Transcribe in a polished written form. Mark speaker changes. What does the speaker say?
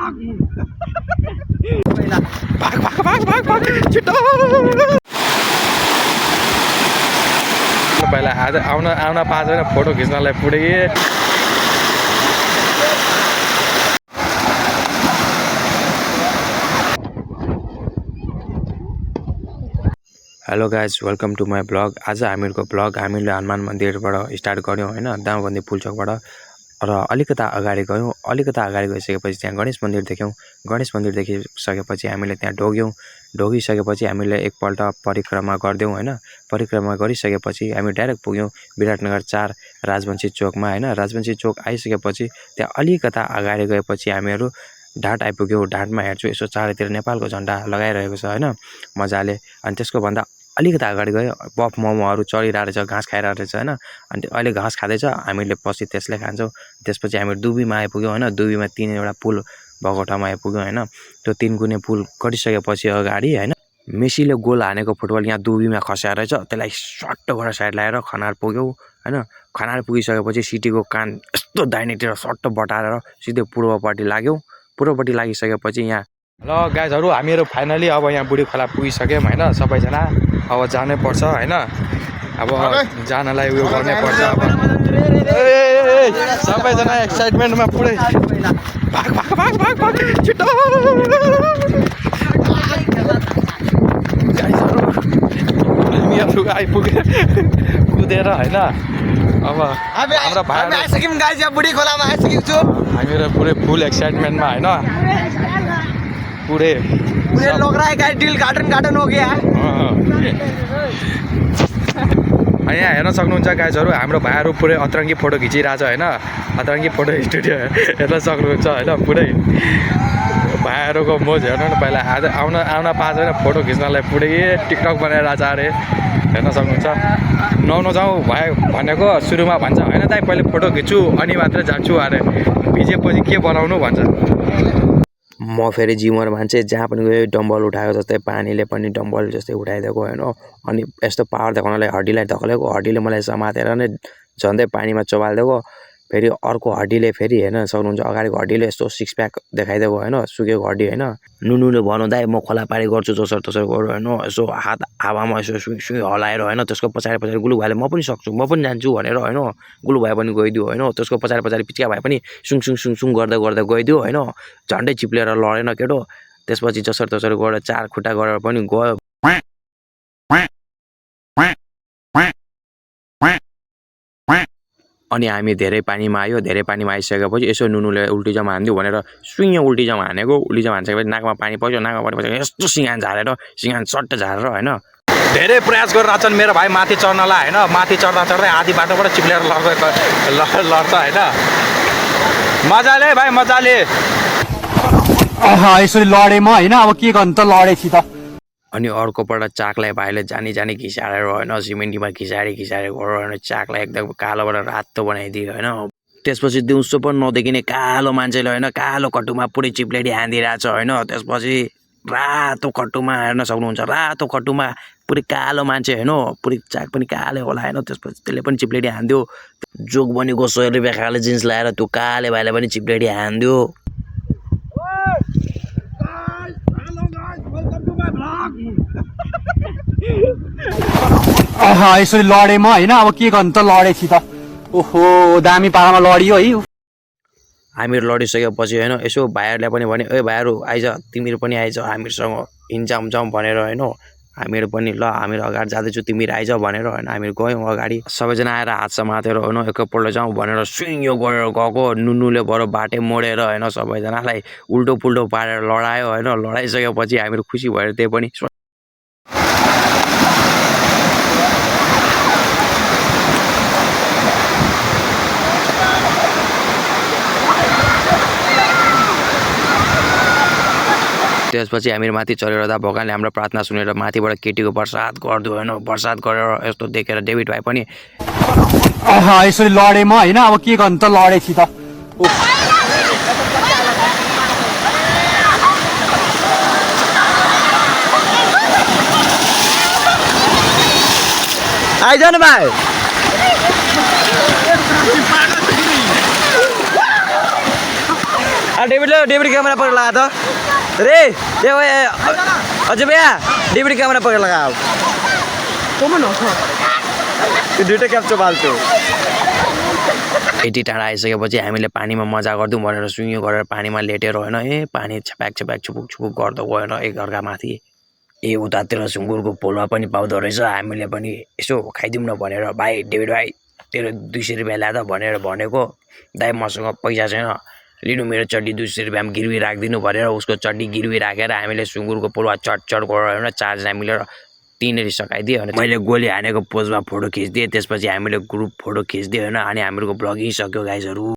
Speaker 1: पहिला आज आउन आउन पाएन फोटो खिच्नलाई पुरै hello guys welcome to my blog. आज हामीहरूको ब्लग हामीले हनुमान मन्दिरबाट स्टार्ट गऱ्यौँ हैन, दामबन्दी पुलचोकबाट र अलिकता अगाडि गयौँ। अलिकता अगाडि गइसकेपछि त्यहाँ गणेश मन्दिर देख्यौँ। गणेश मन्दिर देखिसकेपछि हामीले त्यहाँ ढोगिसकेपछि हामीले एकपल्ट परिक्रमा गर्दैौँ हैन। परिक्रमा गरिसकेपछि हामी डाइरेक्ट पुग्यौँ विराटनगर 4 राजवंशी चोकमा हैन। राजवंशी चोक आइसकेपछि त्यहाँ अलिकता अगाडि गएपछि हामीहरू ढाट आइपुग्यौँ। ढाटमा हेर्छु यसो चारैतिर नेपालको झन्डा लगाइरहेको छ हैन मजाले। अनि त्यसको भन्दा अलिकता अगाडि गयो बफ मोमोहरू चलिरहेको रहेछ, घाँस खाइरहेको रहेछ हैन। अनि अहिले घाँस खाँदैछ, हामीले पछि त्यसले खान्छौँ। त्यसपछि हामी दुबीमा आइपुग्यौँ हैन। दुबीमा 3वटा पुल भएको ठाउँमा आइपुग्यौँ हैन। त्यो 3 गुने पुल गरिसकेपछि अगाडि हैन मेसीले गोल हानेको फुटबल यहाँ दुबीमा खस्याएर रहेछ। त्यसलाई सट्ट गरेर साइड लगाएर खनाल पुग्यौँ हैन। खनाल पुगिसकेपछि सिटीको कान यस्तो दाहिनेतिर सट्ट बटारेर सिधै पूर्वपट्टि लाग्यौँ। पूर्वपट्टि लागिसकेपछि यहाँ ल गाइजहरू हामीहरू फाइनली अब यहाँ बुढी खोला पुगिसक्यौँ हैन। सबैजना अब जानै पर्छ हैन। अब जानलाई उयो गर्नै पर्छ। अब सबैजना एक्साइटमेन्टमा पुरै भाग भाग भाग भाग भाग छिटो हामीहरू आइपुगे कुदेर हैन। अब हाम्रो भाइ
Speaker 2: आइसक्यौँ गाइज, यहाँ बुढी खोलामा आइसकेको छु।
Speaker 1: हामीहरू पुरै फुल एक्साइटमेन्टमा हैन। पुरै
Speaker 2: लोग रहा है गाइस, दिल गार्डन हो गया।
Speaker 1: अनि यहाँ हेर्न सक्नुहुन्छ गाइजहरू हाम्रो भाइहरू पुरै अतरङ्गी फोटो खिचिरहेछ हैन। अतरङ्गी फोटो स्टुडियो हेर्न सक्नुहुन्छ हैन। पुरै भाइहरूको मोज हेर्नु न। पहिला आज आउन पाएन फोटो खिच्नलाई पुरै टिकटक बनाइरहेछ अरे हेर्न सक्नुहुन्छ। नजाउँ भाइ भनेको सुरुमा भन्छ हैन दाइ पहिले फोटो खिच्छु अनि मात्रै जान्छु अरे, भिजेपछि के बनाउनु भन्छ। म फेरि जिमर मान्छे, जहाँ पनि गयो डम्बल उठाएको जस्तै पानीले पनि डम्बल जस्तै उठाइदिएको हैन। अनि यस्तो पावर देखाउनलाई हड्डीलाई धक्लेको, हड्डीले मलाई समातेर नै झन्डै पानीमा चोबालिदिएको। फेरि अर्को हड्डीले फेरि हेर्न सक्नुहुन्छ अगाडिको हड्डीले यस्तो 6 प्याक देखाइदिएको हैन, सुकेको हड्डी हैन। नुनुले भन्नु दाइ म खोला पारी गर्छु जसर तसर गरौँ हैन। यसो हात हावामा यसो सुई हलाएर हैन। त्यसको पछाडि गुलु भाइले म पनि सक्छु म पनि जान्छु भनेर हैन। गुलु भाइ पनि गइदियो हैन। त्यसको पछाडि पिच्का भाइ पनि सुङ गर्दै गइदियो हैन। झन्डै चिप्लेर लडेन केटो। त्यसपछि जसर तसर गरेर 4 खुट्टा गरेर पनि गयो। अनि हामी धेरै पानीमा आइसकेपछि यसो नुनुले उल्टी जाम हान्दियो भनेर सुइँ उल्टी जाम हानेको। उल्टी जाम हानिसकेपछि नाकमा पानी पस्यो। नाकमा पानी पसेपछि यस्तो सिँगान सट्ट झारेर हैन। धेरै प्रयास गरिरहेछन् मेरो भाइ माथि चढ्नलाई हैन। माथि चढ्दा आधी बाटोबाट चिप्लेर लड्छ हैन। मजाले भाइ मजाले
Speaker 2: यसरी लडे म हैन। अब के गर्नु त, लडेछि त।
Speaker 1: अनि अर्कोपल्ट चाकलाई भाइले जानी घिसारेर हैन, सिमेन्टीमा घिसारे गरेर हैन चाकलाई एकदम कालोबाट रातो बनाइदियो हैन। त्यसपछि दिउँसो पनि नदेखिने कालो मान्छेले हैन कालो कट्टुमा पुरै चिप्लेडी हान्दिरहेछ हैन। त्यसपछि रातो कट्टुमा हेर्न सक्नुहुन्छ, रातो कट्टुमा पुरै कालो मान्छे हैन। पुरै चाक पनि काले होला हैन। त्यसपछि त्यसले पनि चिप्लेडी हान्दियो। जोग बनेको 100 रुपैयाँ खाले जिन्स लगाएर त्यो काले भाइले पनि चिप्लेडी हान्दियो।
Speaker 2: यसरी लडे म हैन। अब के गर्नु त, लडेछि त। ओहो दामी पारामा लडियो है।
Speaker 1: हामीहरू लडिसकेपछि हैन यसो भाइहरूलाई पनि भने ए भाइहरू आइज तिमीहरू पनि आइज हामीसँग जाउँ भनेर हैन। हामीहरू पनि ल हामीहरू अगाडि जाँदैछु तिमीहरू आइज भनेर हैन हामीहरू गयौँ अगाडि। सबैजना आएर हात समातेर हैन एकैपल्ट जाउँ भनेर सुइँ गरेर गएको। नुनुले बरु बाटे मोडेर हैन सबैजनालाई उल्टो पुल्टो पारेर लडायो हैन। लडाइसकेपछि हामीहरू खुसी भएर त्यही पनि त्यसपछि हामीहरू माथि चढेर जाँदा भगवानले हाम्रो प्रार्थना सुनेर माथिबाट केटीको प्रसाद गरिदियो हैन। प्रसाद गरेर यस्तो देखेर डेभिड भाइ पनि
Speaker 2: यसरी लडे म हैन। अब के गर्नु त, लडेछि त।
Speaker 1: आइज न भाइ।
Speaker 3: डेभिड क्यामेरा पकड़ लगा तो रे ये अझै भैया डेभिड क्यामेरा पकड़ लगा त्यो दुइटै क्याप्चर फाल्थ्यो
Speaker 1: यति टाढा आइसकेपछि हामीले पानीमा मजा गरिदिउँ भनेर स्विमिङ गरेर पानीमा लेटेर होइन पानी छप्याक छुपुक गर्दा गएन एकअर्कामाथि उतातिर सुँगुरको पोलमा पनि पाउँदो रहेछ हामीले पनि यसो खाइदिउँ न भनेर भाइ डेभिड भाइ तेरो 200 रुपियाँ ल्यादा भनेर भनेको दाइ मसँग पैसा छैन लिनु मेरो चड्डी 200 रुपियाँमा गिर्वी राखिदिनु भनेर उसको चड्डी गिर्वी राखेर हामीले सुँगुरको पोलमा चढ गरेर होइन 4 जना मिलेर 3 सकाइदियो अनि मैले गोली हानेको पोजमा फोटो खिच्दिएँ त्यसपछि हामीले ग्रुप फोटो खिच्दियो होइन अनि हामीहरूको ब्लग यही सक्यो गाइजहरु